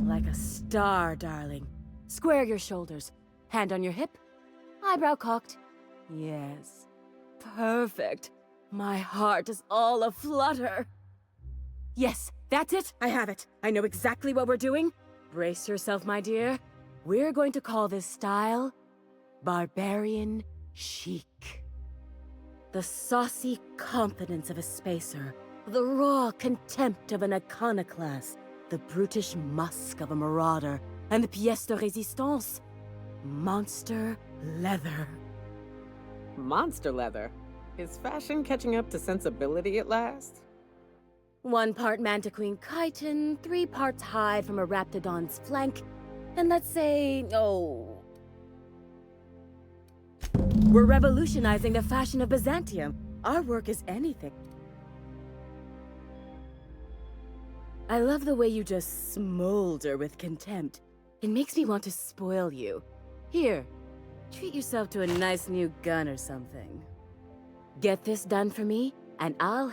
Like a star, darling. Square your shoulders. Hand on your hip. Eyebrow cocked. Yes. Perfect. My heart is all aflutter. Yes, that's it. I have it. I know exactly what we're doing. Brace yourself, my dear. We're going to call this style Barbarian Chic. The saucy confidence of a spacer. The raw contempt of an iconoclast. The brutish musk of a marauder. And the pièce de résistance. Monster leather. Monster leather? Is fashion catching up to sensibility at last? 1 part mantiquine chitin, 3 parts hide from a raptidon's flank, and let's say, we're revolutionizing the fashion of Byzantium. Our work is anything. I love the way you just smolder with contempt. It makes me want to spoil you. Here, treat yourself to a nice new gun or something. Get this done for me, and I'll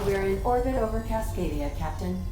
We're in orbit over Cascadia, Captain.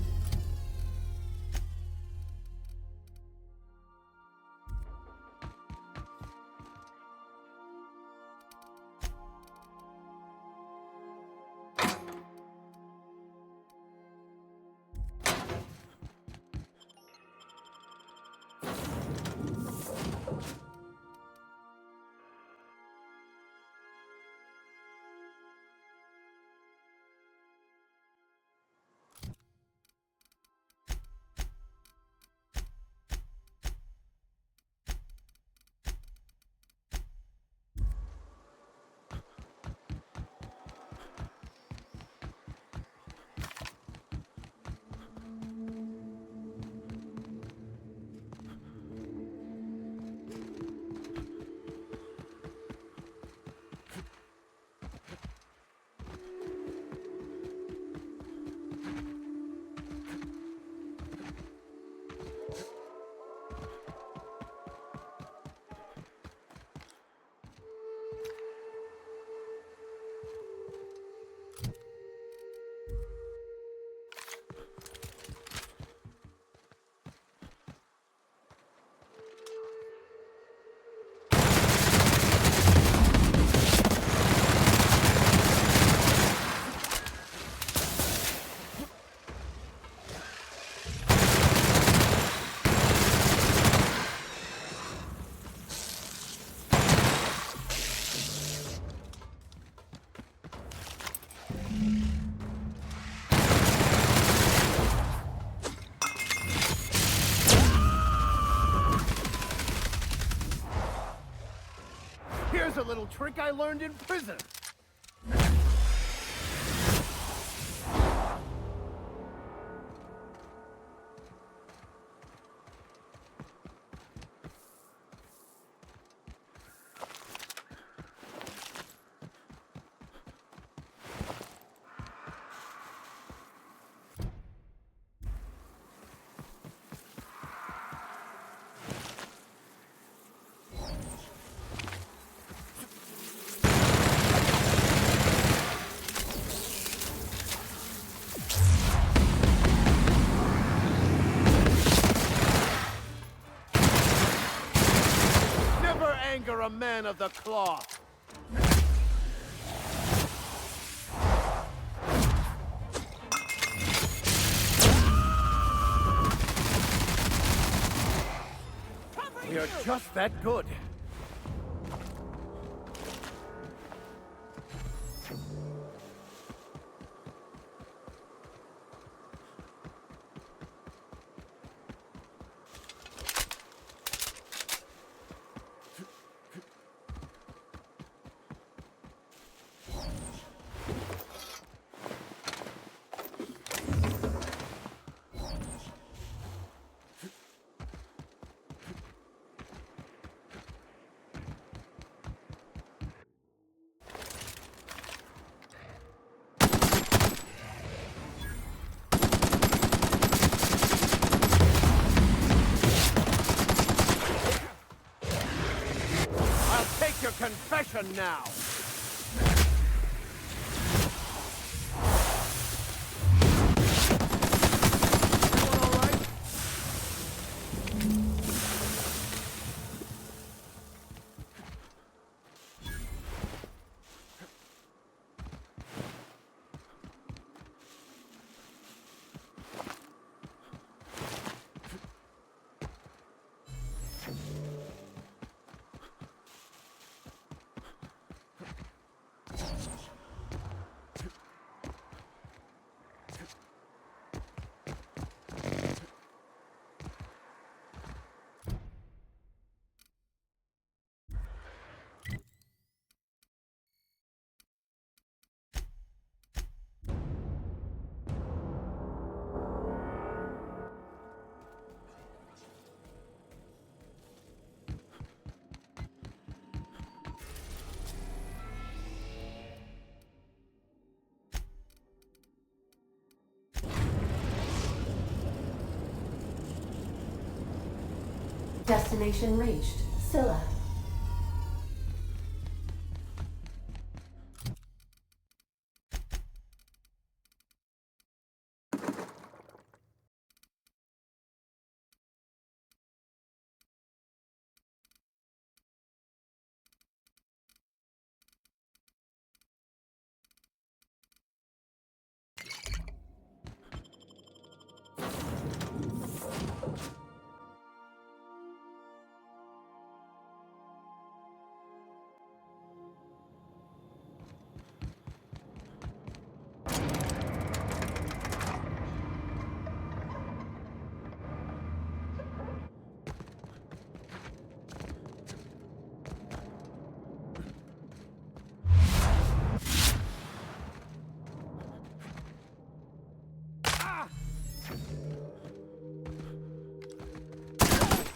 Here's a little trick I learned in prison. Anger a man of the cloth. You're just that good. I'll take your confession now. Everyone all right? Destination reached. Scylla.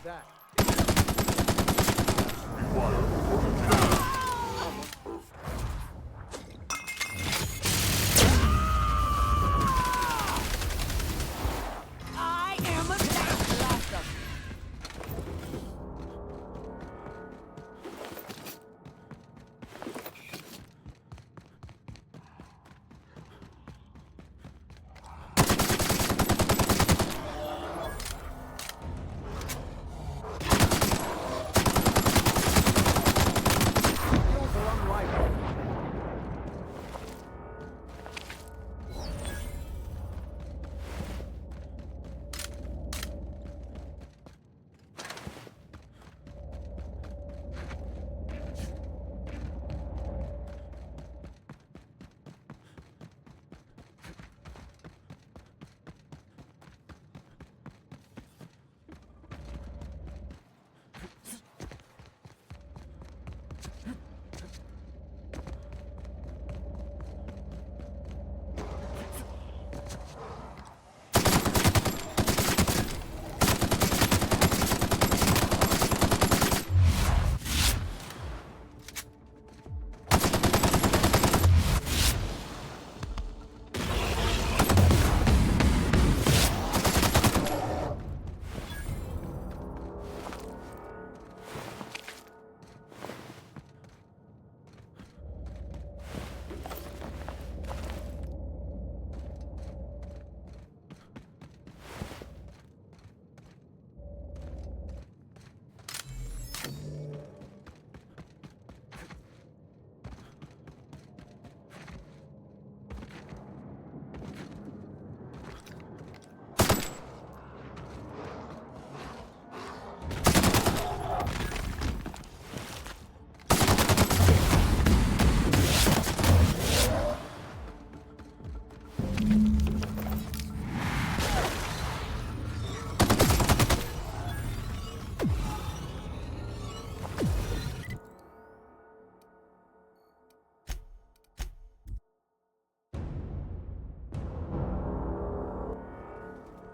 That. I am a blaster.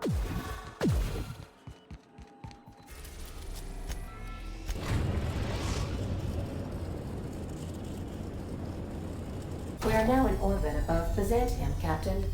We are now in orbit above Byzantium, Captain.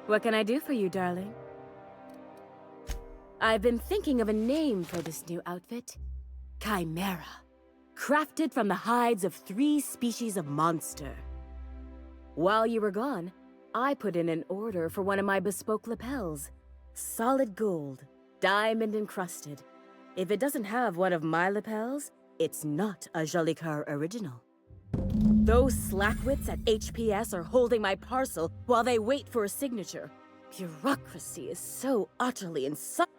What can I do for you, darling? I've been thinking of a name for this new outfit. Chimera. Crafted from the hides of 3 species of monster. While you were gone, I put in an order for one of my bespoke lapels. Solid gold, diamond encrusted. If it doesn't have one of my lapels, it's not a Jolicoeur original. Those slackwits at HPS are holding my parcel while they wait for a signature. Bureaucracy is so utterly insufferable.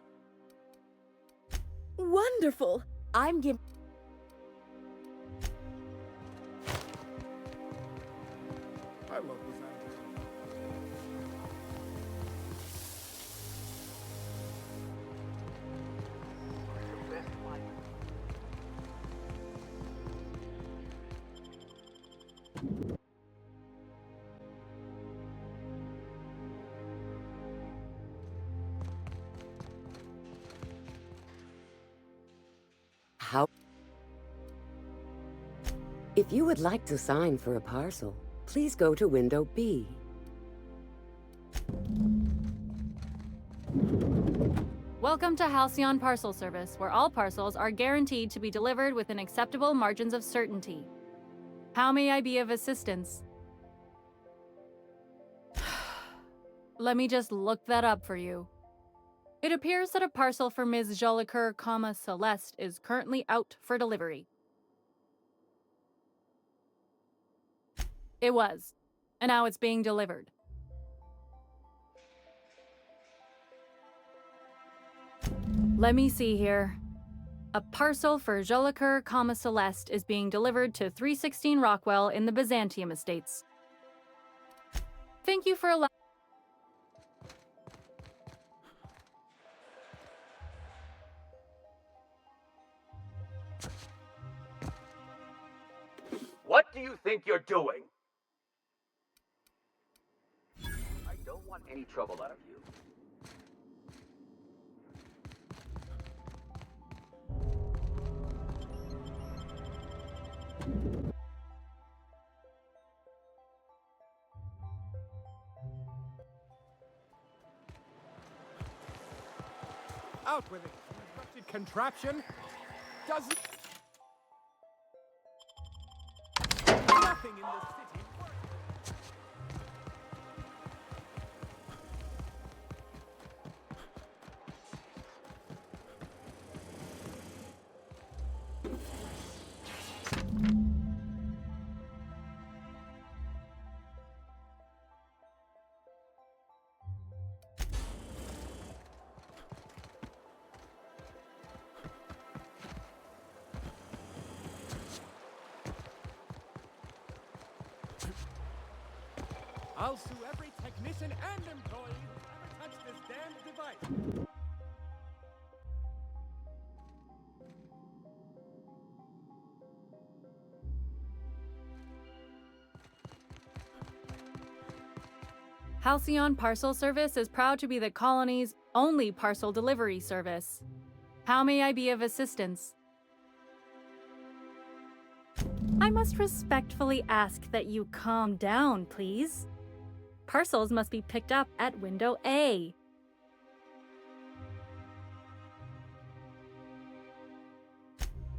Wonderful! I'm giving... I love this answer. How? If you would like to sign for a parcel, please go to window B. Welcome to Halcyon Parcel Service, where all parcels are guaranteed to be delivered within acceptable margins of certainty. How may I be of assistance? Let me just look that up for you. It appears that a parcel for Ms. Jolicoeur, Celeste is currently out for delivery. It was, and now it's being delivered. Let me see here. A parcel for Jolicoeur, Celeste is being delivered to 316 Rockwell in the Byzantium Estates. Thank you for allowing... What do you think you're doing? I don't want any trouble out of you. Out with it. Infected contraption doesn't. Nothing in this city works. I'll sue every technician and employee who ever touched this damned device. Halcyon Parcel Service is proud to be the colony's only parcel delivery service. How may I be of assistance? I must respectfully ask that you calm down, please. Parcels must be picked up at window A.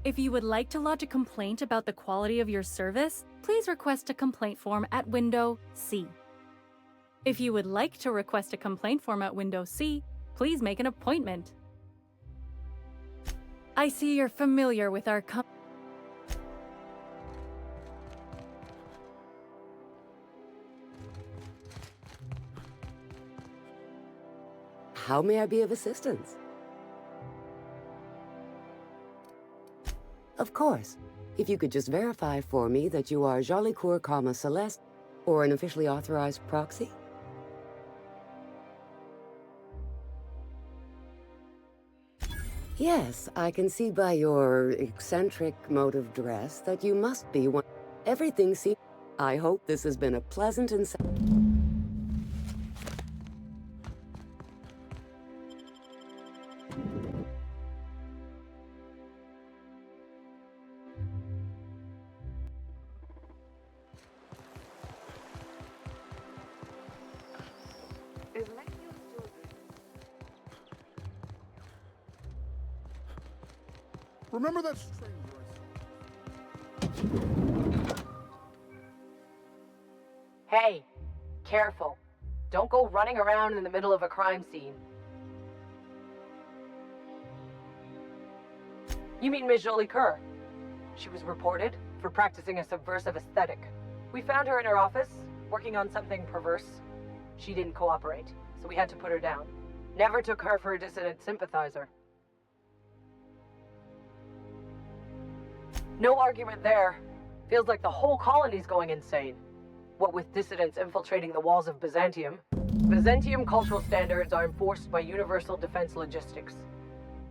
If you would like to lodge a complaint about the quality of your service, please request a complaint form at window C. If you would like to request a complaint form at window C, please make an appointment. I see you're familiar with our How may I be of assistance? Of course. If you could just verify for me that you are Jolicoeur, Celeste, or an officially authorized proxy? Yes, I can see by your eccentric mode of dress that you must be one. Everything seems. I hope this has been a pleasant and. Remember that stranger Hey, careful. Don't go running around in the middle of a crime scene. You mean Ms. Jolicoeur? She was reported for practicing a subversive aesthetic. We found her in her office, working on something perverse. She didn't cooperate, so we had to put her down. Never took her for a dissident sympathizer. No argument there. Feels like the whole colony's going insane. What with dissidents infiltrating the walls of Byzantium. Byzantium cultural standards are enforced by Universal Defense Logistics.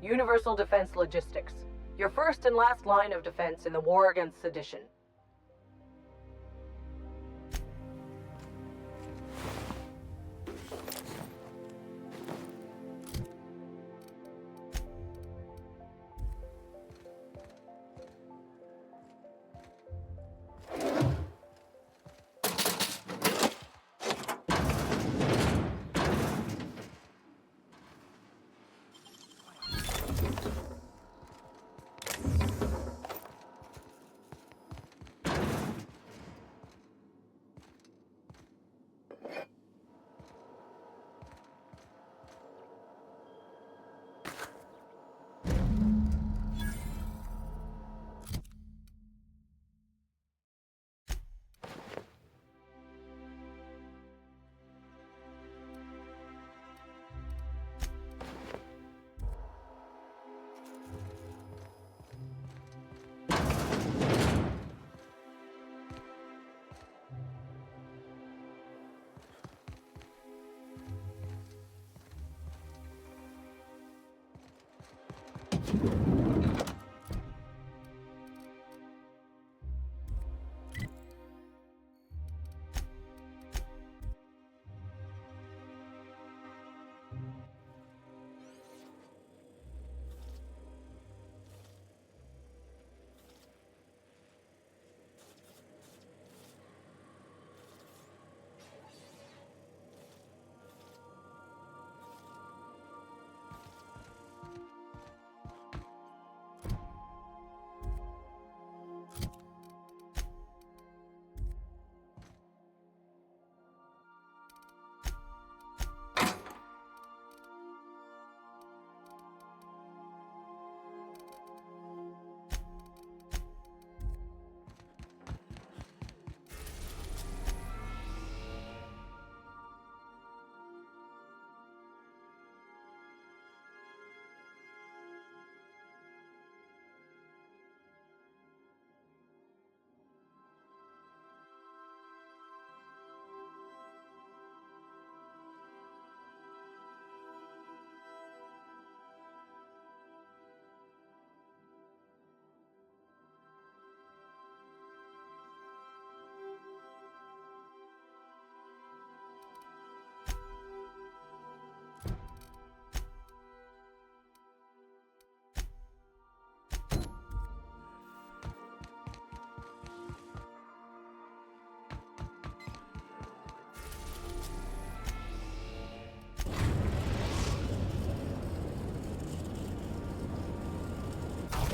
Universal Defense Logistics. Your first and last line of defense in the war against sedition.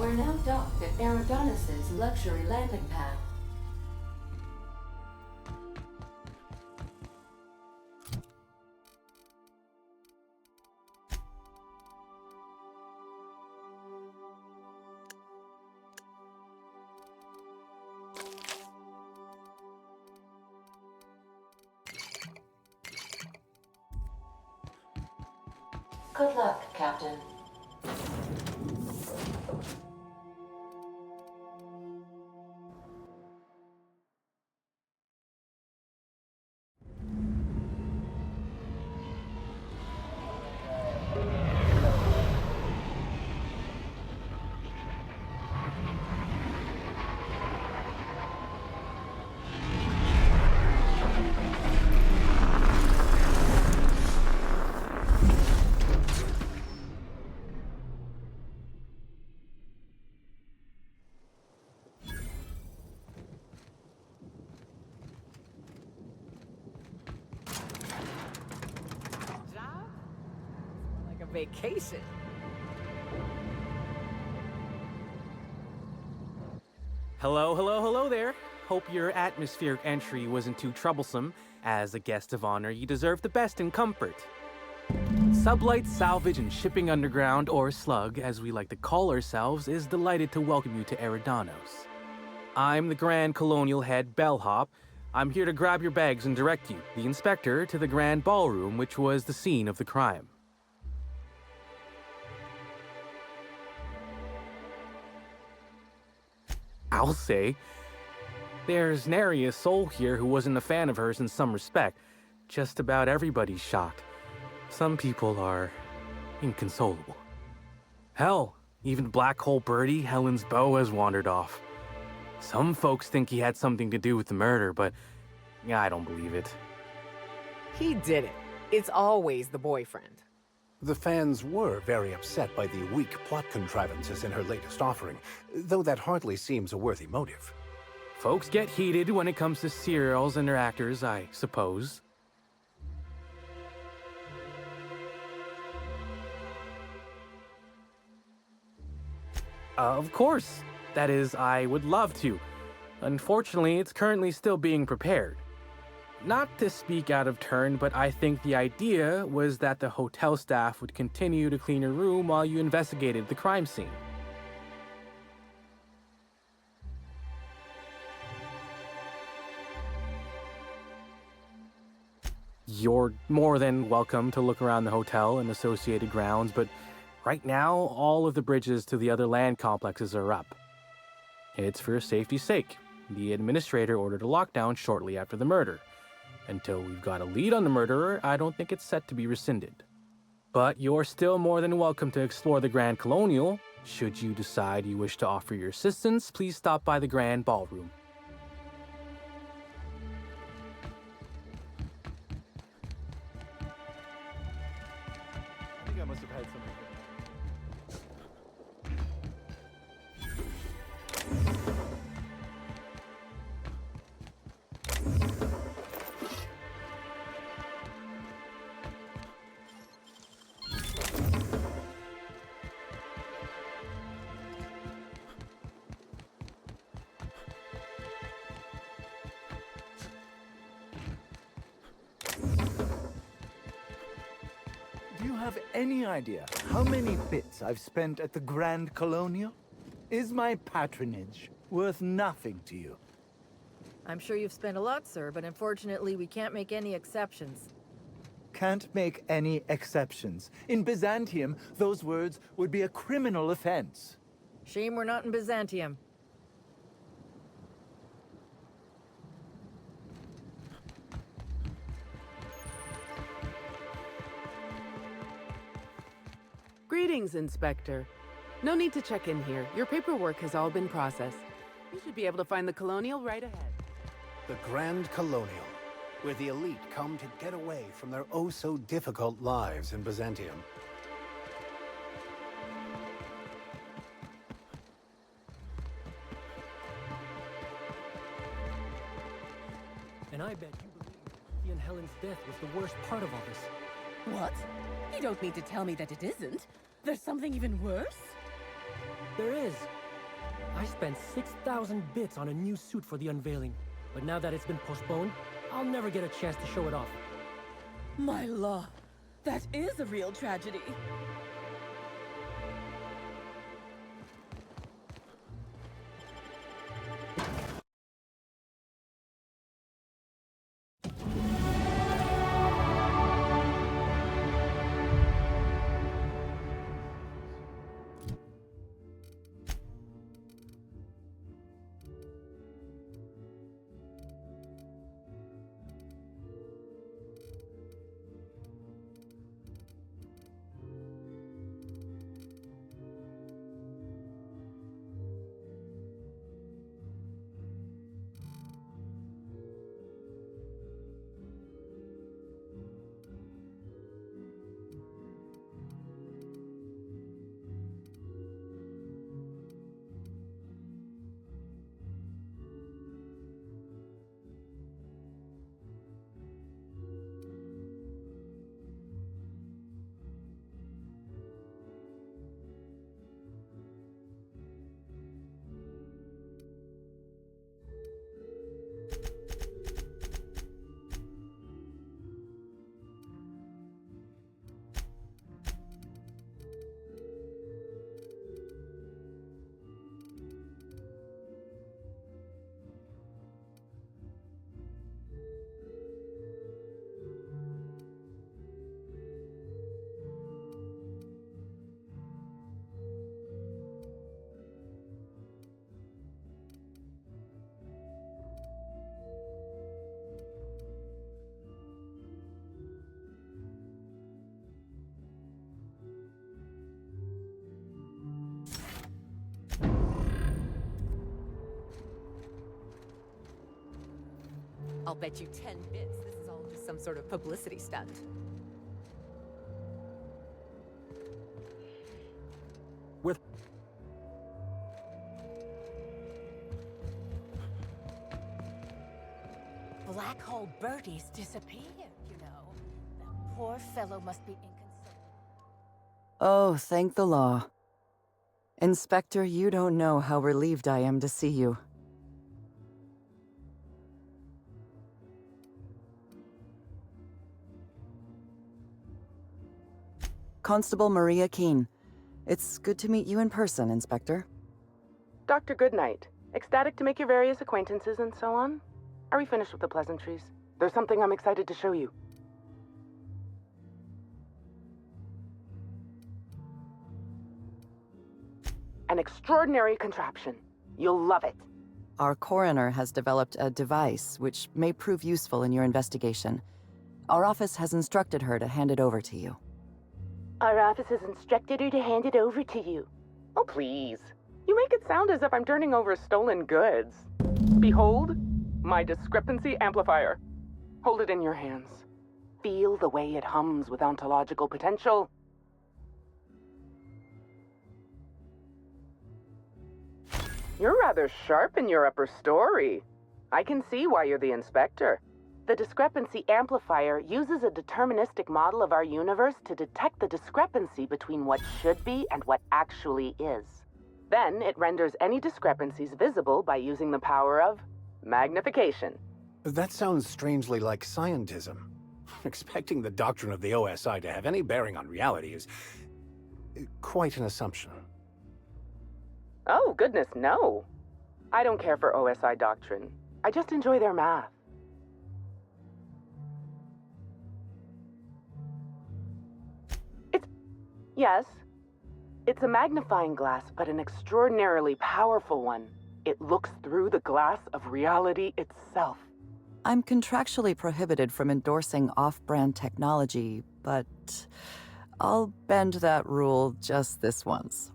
We're now docked at Eridanos' luxury landing pad. Good luck, Captain. Job? Like a vacation. Hello, hello, hello there. Hope your atmospheric entry wasn't too troublesome. As a guest of honor, you deserve the best in comfort. Sublight Salvage and Shipping Underground, or Slug, as we like to call ourselves, is delighted to welcome you to Eridanos. I'm the Grand Colonial Head Bellhop. I'm here to grab your bags and direct you, the inspector, to the Grand Ballroom, which was the scene of the crime. I'll say. There's nary a soul here who wasn't a fan of hers in some respect. Just about everybody's shocked. Some people are inconsolable. Hell, even Black Hole Birdie, Helen's beau, has wandered off. Some folks think he had something to do with the murder, but I don't believe it. He did it. It's always the boyfriend. The fans were very upset by the weak plot contrivances in her latest offering, though that hardly seems a worthy motive. Folks get heated when it comes to serials and their actors, I suppose. Of course. That is, I would love to. Unfortunately, it's currently still being prepared. Not to speak out of turn, but I think the idea was that the hotel staff would continue to clean your room while you investigated the crime scene. You're more than welcome to look around the hotel and associated grounds, but right now, all of the bridges to the other land complexes are up. It's for safety's sake. The administrator ordered a lockdown shortly after the murder. Until we've got a lead on the murderer, I don't think it's set to be rescinded. But you're still more than welcome to explore the Grand Colonial. Should you decide you wish to offer your assistance, please stop by the Grand Ballroom. I think I must have had something. Do you have any idea how many bits I've spent at the Grand Colonial? Is my patronage worth nothing to you? I'm sure you've spent a lot, sir, but unfortunately we can't make any exceptions. Can't make any exceptions. In Byzantium, those words would be a criminal offense. Shame we're not in Byzantium. Greetings, Inspector. No need to check in here. Your paperwork has all been processed. You should be able to find the Colonial right ahead. The Grand Colonial, where the elite come to get away from their oh-so-difficult lives in Byzantium. And I bet you believe he and Helen's death was the worst part of all this. What? You don't mean to tell me that it isn't? There's something even worse? There is. I spent 6,000 bits on a new suit for the unveiling, but now that it's been postponed, I'll never get a chance to show it off. My law, that is a real tragedy. I'll bet you 10 bits this is all just some sort of publicity stunt. With Black hole Bertie's disappeared, you know. That poor fellow must be inconsolable. Oh, thank the law. Inspector, you don't know how relieved I am to see you. Constable Maria Keene. It's good to meet you in person, Inspector. Dr. Goodnight. Ecstatic to make your various acquaintances and so on? Are we finished with the pleasantries? There's something I'm excited to show you. An extraordinary contraption. You'll love it. Our coroner has developed a device which may prove useful in your investigation. Our office has instructed her to hand it over to you. Our office has instructed her to hand it over to you. Oh, please. You make it sound as if I'm turning over stolen goods. Behold, my discrepancy amplifier. Hold it in your hands. Feel the way it hums with ontological potential. You're rather sharp in your upper story. I can see why you're the inspector. The discrepancy amplifier uses a deterministic model of our universe to detect the discrepancy between what should be and what actually is. Then it renders any discrepancies visible by using the power of magnification. That sounds strangely like scientism. Expecting the doctrine of the OSI to have any bearing on reality is quite an assumption. Oh, goodness, no. I don't care for OSI doctrine. I just enjoy their math. Yes. It's a magnifying glass, but an extraordinarily powerful one. It looks through the glass of reality itself. I'm contractually prohibited from endorsing off-brand technology, but I'll bend that rule just this once.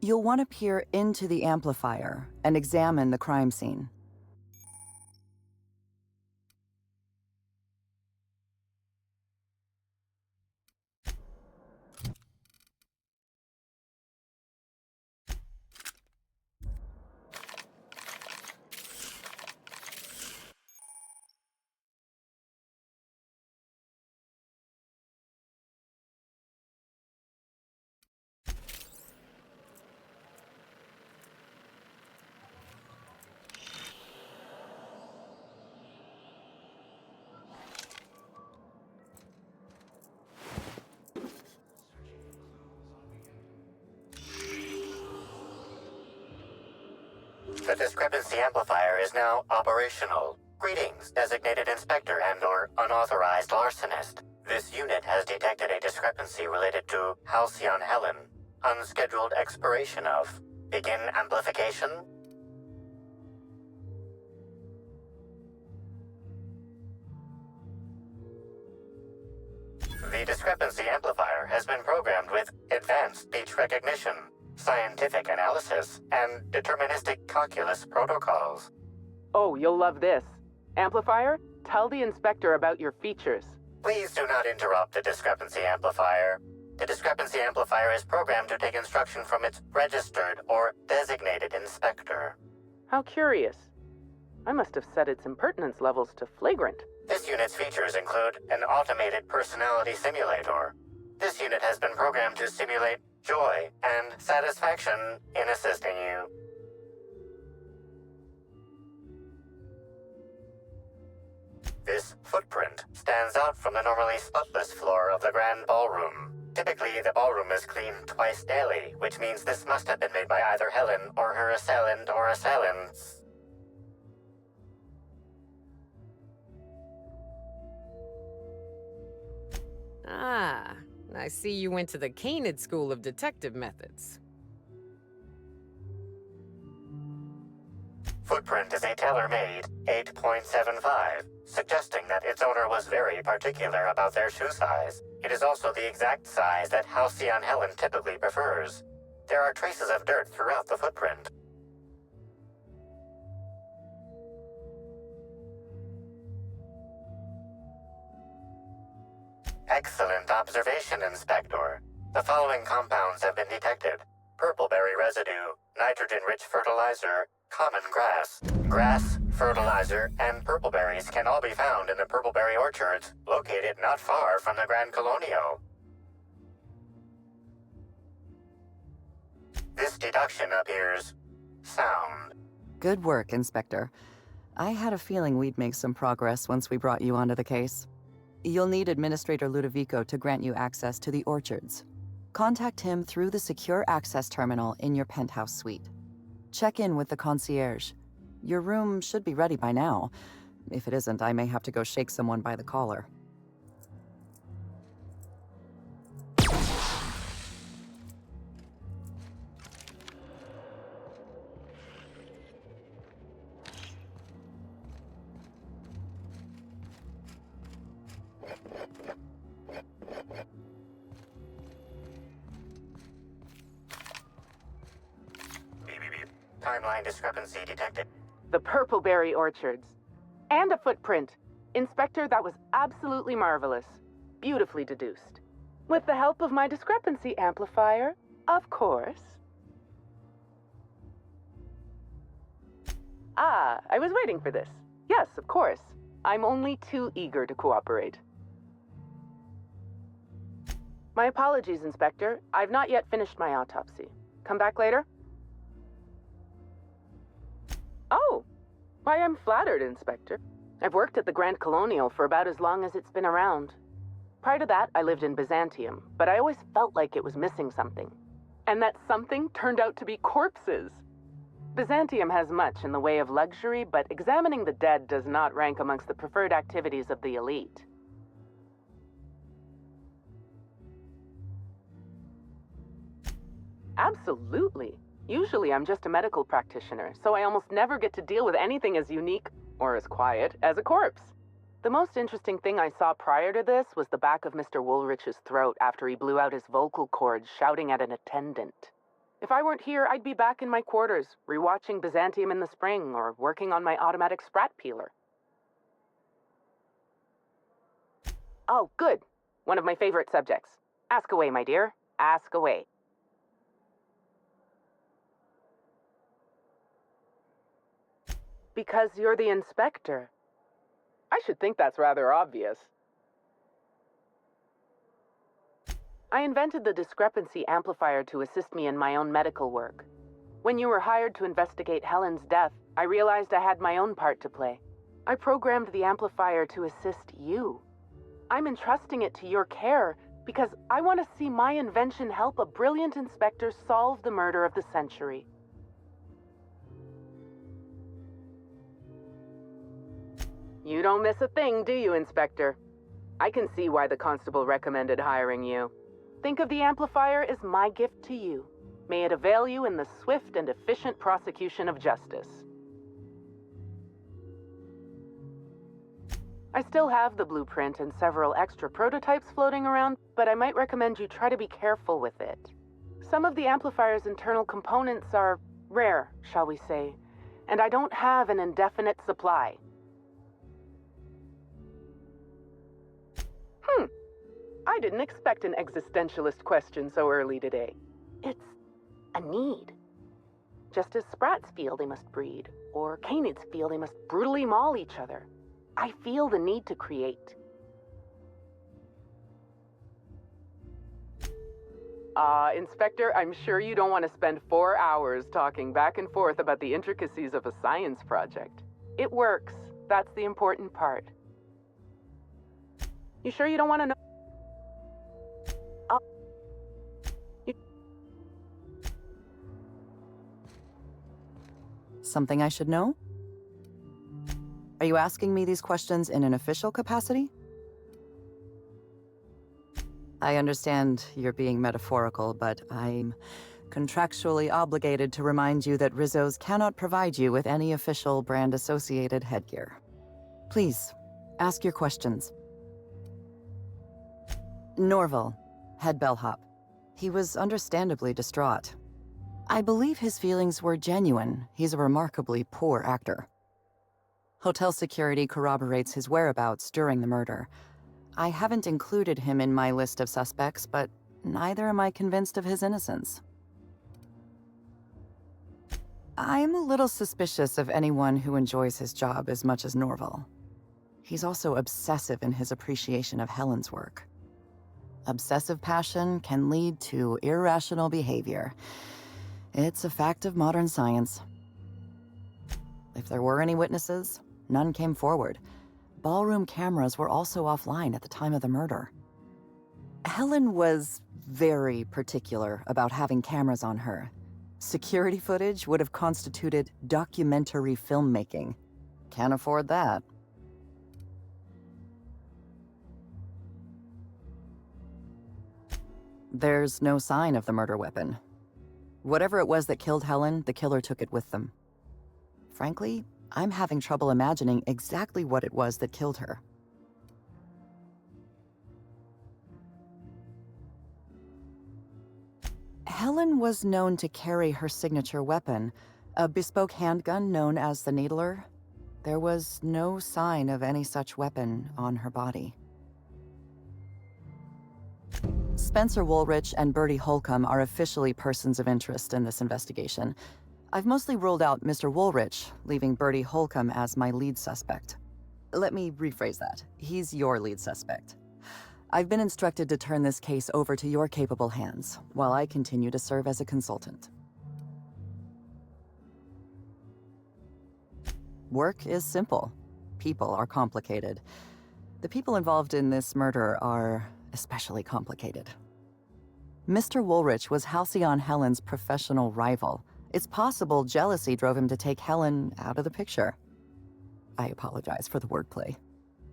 You'll want to peer into the amplifier and examine the crime scene. The discrepancy amplifier is now operational. Greetings, designated inspector and/or unauthorized larcenist. This unit has detected a discrepancy related to Halcyon Helen. Unscheduled expiration of. Begin amplification. The discrepancy amplifier has been programmed with advanced speech recognition, scientific analysis, and deterministic calculus protocols. Oh, you'll love this. Amplifier, tell the inspector about your features. Please do not interrupt the discrepancy amplifier. The discrepancy amplifier is programmed to take instruction from its registered or designated inspector. How curious. I must have set its impertinence levels to flagrant. This unit's features include an automated personality simulator. This unit has been programmed to simulate joy and satisfaction in assisting you. This footprint stands out from the normally spotless floor of the grand ballroom. Typically, the ballroom is cleaned twice daily, which means this must have been made by either Helen or her assailant or assailants. Ah, I see you went to the Canid School of Detective Methods. Footprint is a tailor-made 8.75, suggesting that its owner was very particular about their shoe size. It is also the exact size that Halcyon Helen typically prefers. There are traces of dirt throughout the footprint. Excellent observation, Inspector. The following compounds have been detected. Purpleberry residue, nitrogen-rich fertilizer, common grass. Grass, fertilizer, and purpleberries can all be found in the purpleberry orchards, located not far from the Grand Colonial. This deduction appears sound. Good work, Inspector. I had a feeling we'd make some progress once we brought you onto the case. You'll need Administrator Ludovico to grant you access to the orchards. Contact him through the secure access terminal in your penthouse suite. Check in with the concierge. Your room should be ready by now. If it isn't, I may have to go shake someone by the collar. Timeline discrepancy detected. The Purpleberry Orchards. And a footprint. Inspector, that was absolutely marvelous. Beautifully deduced. With the help of my discrepancy amplifier, of course. Ah, I was waiting for this. Yes, of course. I'm only too eager to cooperate. My apologies, Inspector. I've not yet finished my autopsy. Come back later? Oh, why, I'm flattered, Inspector. I've worked at the Grand Colonial for about as long as it's been around. Prior to that, I lived in Byzantium, but I always felt like it was missing something. And that something turned out to be corpses. Byzantium has much in the way of luxury, but examining the dead does not rank amongst the preferred activities of the elite. Absolutely. Usually I'm just a medical practitioner, so I almost never get to deal with anything as unique, or as quiet, as a corpse. The most interesting thing I saw prior to this was the back of Mr. Woolrich's throat after he blew out his vocal cords shouting at an attendant. If I weren't here, I'd be back in my quarters, rewatching Byzantium in the spring, or working on my automatic sprat peeler. Oh, good. One of my favorite subjects. Ask away, my dear. Ask away. Because you're the inspector. I should think that's rather obvious. I invented the discrepancy amplifier to assist me in my own medical work. When you were hired to investigate Helen's death, I realized I had my own part to play. I programmed the amplifier to assist you. I'm entrusting it to your care because I want to see my invention help a brilliant inspector solve the murder of the century. You don't miss a thing, do you, Inspector? I can see why the constable recommended hiring you. Think of the amplifier as my gift to you. May it avail you in the swift and efficient prosecution of justice. I still have the blueprint and several extra prototypes floating around, but I might recommend you try to be careful with it. Some of the amplifier's internal components are rare, shall we say, and I don't have an indefinite supply. I didn't expect an existentialist question so early today. It's a need. Just as sprats feel they must breed, or canids feel they must brutally maul each other, I feel the need to create. Inspector, I'm sure you don't want to spend 4 hours talking back and forth about the intricacies of a science project. It works. That's the important part. You sure you don't want to know? Something I should know? Are you asking me these questions in an official capacity? I understand you're being metaphorical, but I'm contractually obligated to remind you that Rizzo's cannot provide you with any official brand-associated headgear. Please, ask your questions. Norval, head bellhop. He was understandably distraught. I believe his feelings were genuine. He's a remarkably poor actor. Hotel security corroborates his whereabouts during the murder. I haven't included him in my list of suspects, but neither am I convinced of his innocence. I'm a little suspicious of anyone who enjoys his job as much as Norval. He's also obsessive in his appreciation of Helen's work. Obsessive passion can lead to irrational behavior. It's a fact of modern science. If there were any witnesses, none came forward. Ballroom cameras were also offline at the time of the murder. Helen was very particular about having cameras on her. Security footage would have constituted documentary filmmaking. Can't afford that. There's no sign of the murder weapon. Whatever it was that killed Helen, the killer took it with them. Frankly, I'm having trouble imagining exactly what it was that killed her. Helen was known to carry her signature weapon, a bespoke handgun known as the Needler. There was no sign of any such weapon on her body. Spencer Woolrich and Bertie Holcomb are officially persons of interest in this investigation. I've mostly ruled out Mr. Woolrich, leaving Bertie Holcomb as my lead suspect. Let me rephrase that. He's your lead suspect. I've been instructed to turn this case over to your capable hands, while I continue to serve as a consultant. Work is simple. People are complicated. The people involved in this murder are especially complicated. Mr. Woolrich was Halcyon Helen's professional rival. It's possible jealousy drove him to take Helen out of the picture. I apologize for the wordplay.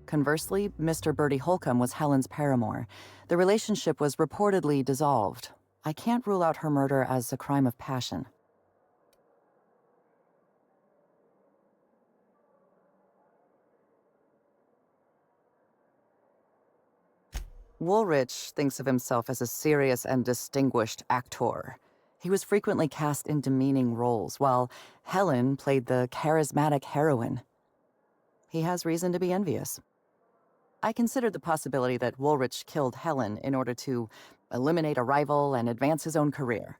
Conversely, Mr. Bertie Holcomb was Helen's paramour. The relationship was reportedly dissolved. I can't rule out her murder as a crime of passion. Woolrich thinks of himself as a serious and distinguished actor. He was frequently cast in demeaning roles, while Helen played the charismatic heroine. He has reason to be envious. I considered the possibility that Woolrich killed Helen in order to eliminate a rival and advance his own career.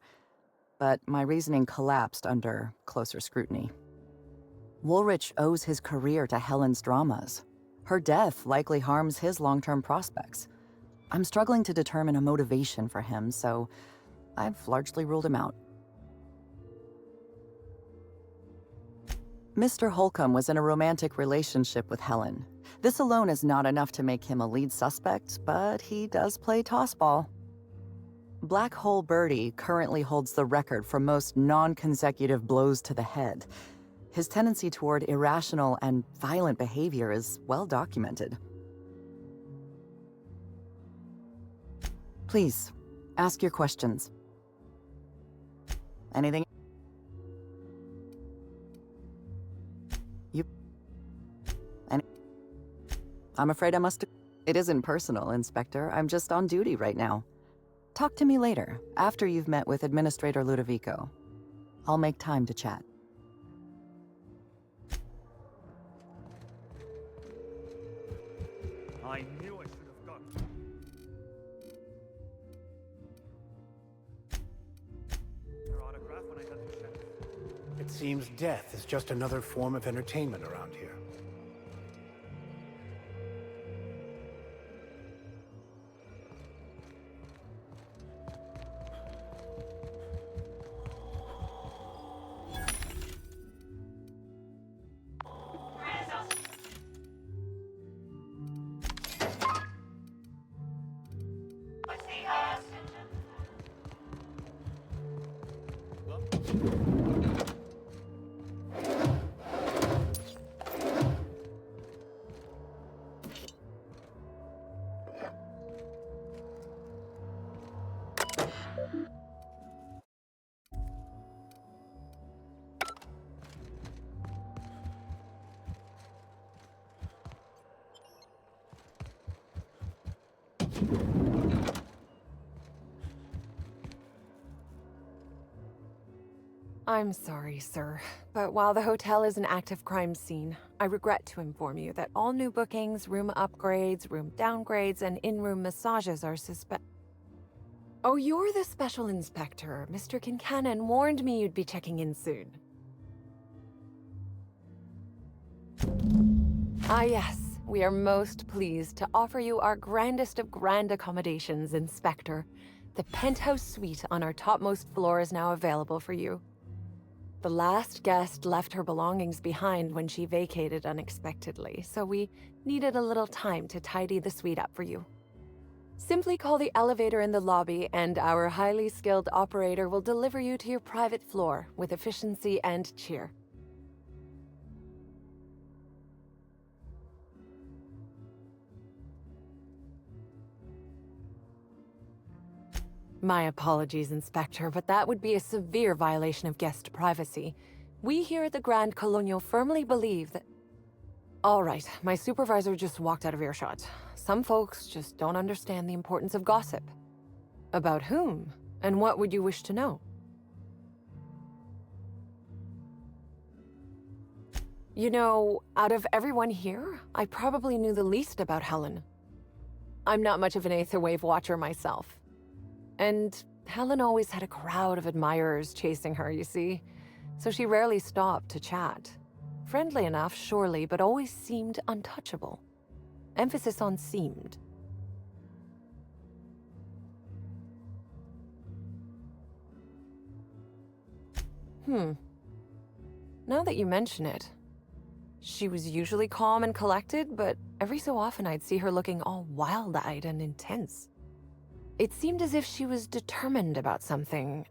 But my reasoning collapsed under closer scrutiny. Woolrich owes his career to Helen's dramas. Her death likely harms his long-term prospects. I'm struggling to determine a motivation for him, so I've largely ruled him out. Mr. Holcomb was in a romantic relationship with Helen. This alone is not enough to make him a lead suspect, but he does play tossball. Black Hole Birdie currently holds the record for most non-consecutive blows to the head. His tendency toward irrational and violent behavior is well documented. Please, ask your questions. Anything? I'm afraid I must... It isn't personal, Inspector. I'm just on duty right now. Talk to me later, after you've met with Administrator Ludovico. I'll make time to chat. I knew I should have gone. Your autograph when I got the chance. It seems death is just another form of entertainment around here. I'm sorry, sir, but while the hotel is an active crime scene, I regret to inform you that all new bookings, room upgrades, room downgrades, and in-room massages are Oh, you're the special inspector. Mr. Kincannon warned me you'd be checking in soon. Ah, yes. We are most pleased to offer you our grandest of grand accommodations, Inspector. The penthouse suite on our topmost floor is now available for you. The last guest left her belongings behind when she vacated unexpectedly, so we needed a little time to tidy the suite up for you. Simply call the elevator in the lobby and our highly skilled operator will deliver you to your private floor with efficiency and cheer. My apologies, Inspector, but that would be a severe violation of guest privacy. We here at the Grand Colonial firmly believe that... All right, my supervisor just walked out of earshot. Some folks just don't understand the importance of gossip. About whom? And what would you wish to know? You know, out of everyone here, I probably knew the least about Helen. I'm not much of an Aetherwave watcher myself. And Helen always had a crowd of admirers chasing her, you see, so she rarely stopped to chat. Friendly enough, surely, but always seemed untouchable. Emphasis on seemed. Now that you mention it, she was usually calm and collected, but every so often I'd see her looking all wild-eyed and intense. It seemed as if she was determined about something.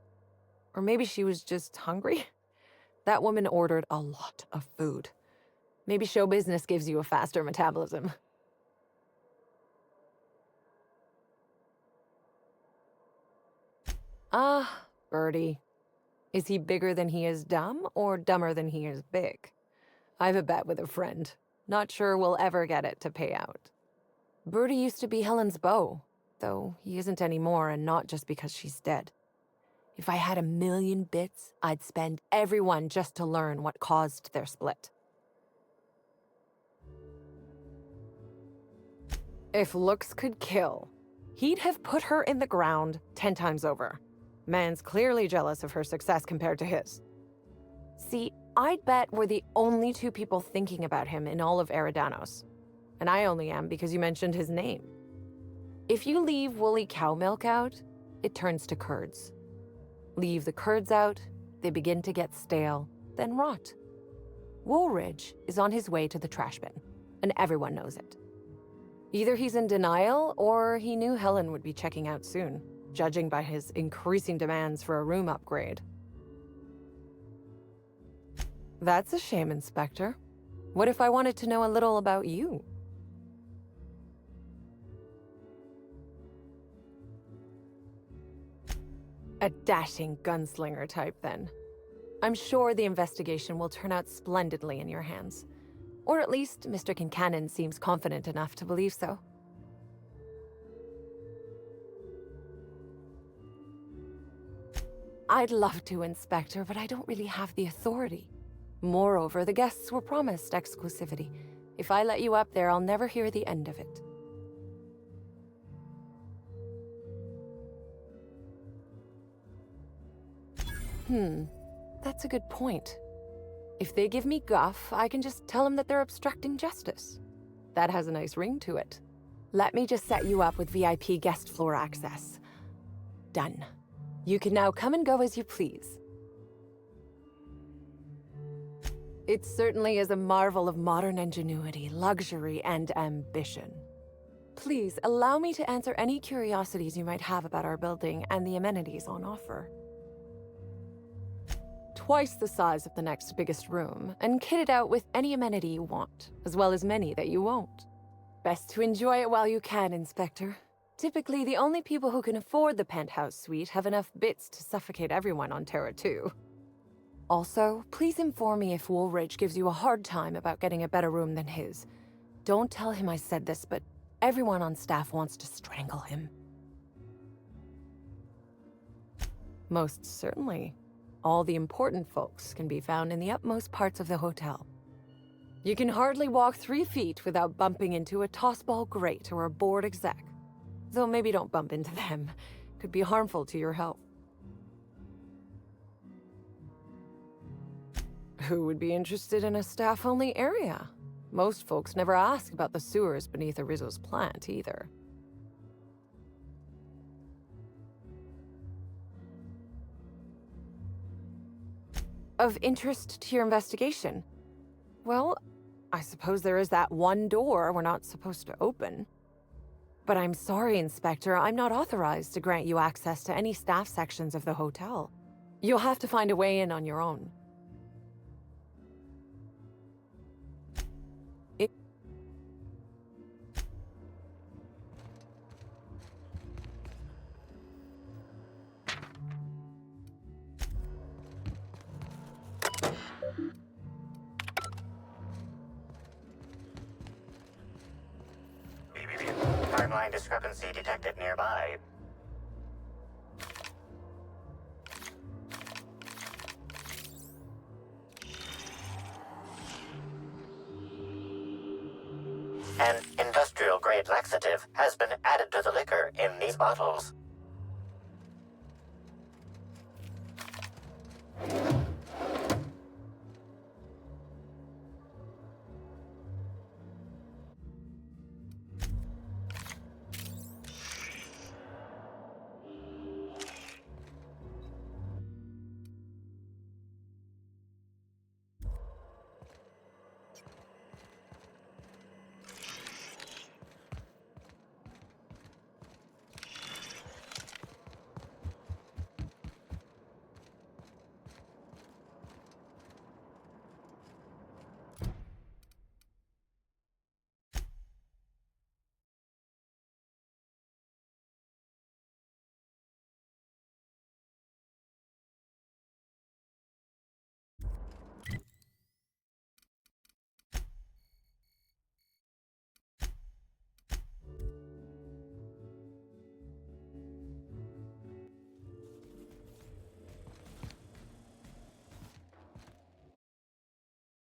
Or maybe she was just hungry. That woman ordered a lot of food. Maybe show business gives you a faster metabolism. Ah, Bertie. Is he bigger than he is dumb, or dumber than he is big? I've a bet with a friend. Not sure we'll ever get it to pay out. Bertie used to be Helen's beau, though he isn't anymore, and not just because she's dead. If I had 1,000,000 bits, I'd spend every one just to learn what caused their split. If looks could kill, he'd have put her in the ground 10 times over. Man's clearly jealous of her success compared to his. See, I'd bet we're the only two people thinking about him in all of Eridanos. And I only am because you mentioned his name. If you leave woolly cow milk out, it turns to curds. Leave the curds out, they begin to get stale, then rot. Woolridge is on his way to the trash bin, and everyone knows it. Either he's in denial, or he knew Helen would be checking out soon, judging by his increasing demands for a room upgrade. That's a shame, Inspector. What if I wanted to know a little about you? A dashing gunslinger type, then. I'm sure the investigation will turn out splendidly in your hands. Or at least Mr. Kincannon seems confident enough to believe so. I'd love to, Inspector, but I don't really have the authority. Moreover, the guests were promised exclusivity. If I let you up there, I'll never hear the end of it. That's a good point. If they give me guff, I can just tell them that they're obstructing justice. That has a nice ring to it. Let me just set you up with VIP guest floor access. Done. You can now come and go as you please. It certainly is a marvel of modern ingenuity, luxury, and ambition. Please, allow me to answer any curiosities you might have about our building and the amenities on offer. Twice the size of the next biggest room, and kitted out with any amenity you want, as well as many that you won't. Best to enjoy it while you can, Inspector. Typically, the only people who can afford the penthouse suite have enough bits to suffocate everyone on Terra 2. Also, please inform me if Woolridge gives you a hard time about getting a better room than his. Don't tell him I said this, but everyone on staff wants to strangle him. Most certainly. All the important folks can be found in the utmost parts of the hotel. You can hardly walk 3 feet without bumping into a tossball grate or a bored exec. Though maybe don't bump into them. Could be harmful to your health. Who would be interested in a staff-only area? Most folks never ask about the sewers beneath Arizo's plant, either. Of interest to your investigation? Well, I suppose there is that one door we're not supposed to open. But I'm sorry, Inspector, I'm not authorized to grant you access to any staff sections of the hotel. You'll have to find a way in on your own. Timeline discrepancy detected nearby. An industrial-grade laxative has been added to the liquor in these bottles.